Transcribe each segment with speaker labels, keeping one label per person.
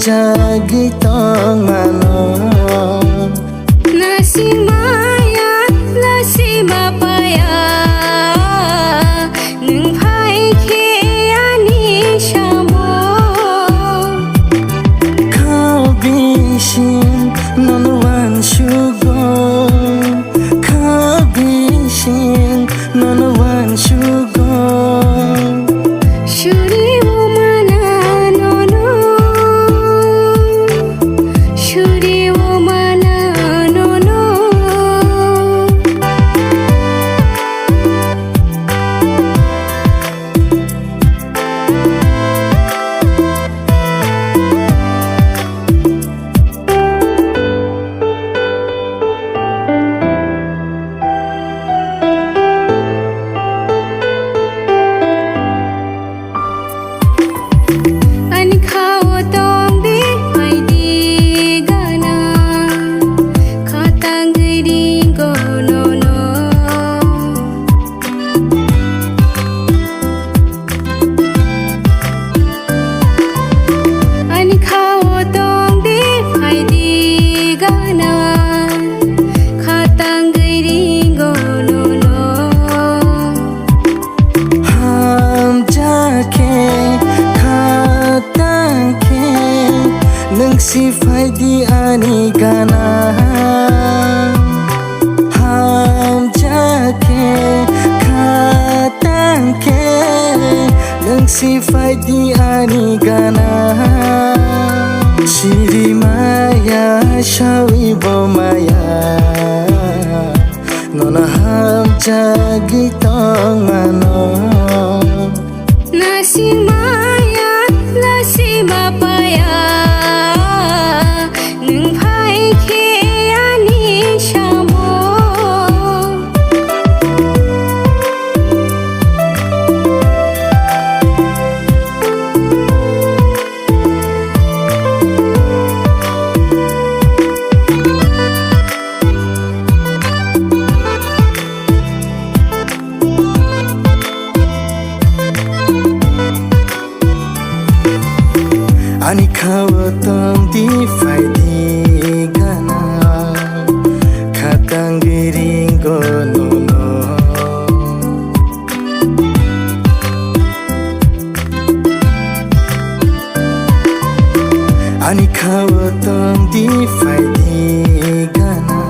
Speaker 1: jagi tongano
Speaker 2: nasi maya lasi mapaya nung phai khe ani shamo
Speaker 1: khao bishin non wan shugo khao bishin non wan shugo
Speaker 2: shuri umana nono shuri umana nono an khao tong di mai di gana khatang di go no no an khao tong di mai di gana khatang di go no no
Speaker 1: ham jake khatangke nung si faidi ani gana ham jake khatangke nung si faidi ani gana shiri maya shawi bo maya nona ham jagi tongano
Speaker 2: nasi maya lasi mapaya nung phai khe ani shamo
Speaker 1: ani khao tong di fai di gana khatang giring go no no ani khao tong di fai di gana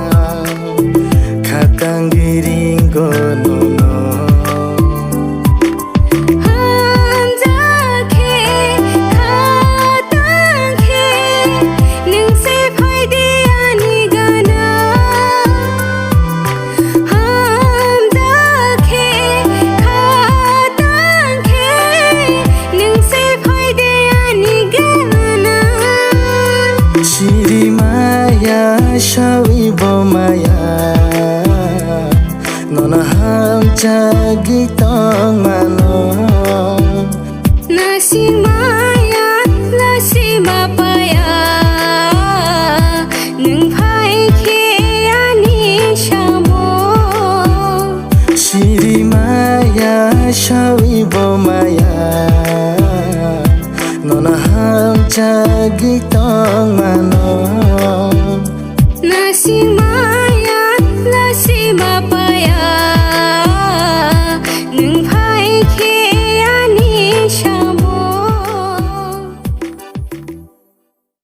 Speaker 1: khatang giring go no no
Speaker 2: ham jakhe khatang khe nung se phai di ani gana ham jakhe khatang khe nung se phai di ani gana
Speaker 1: shiri maya shawi bo maya nona ham jagi tongano
Speaker 2: nasi maya lasi mapaya nung phai khe ani shamo
Speaker 1: shiri maya shawi bo maya nona ham jagi tongano
Speaker 2: nasi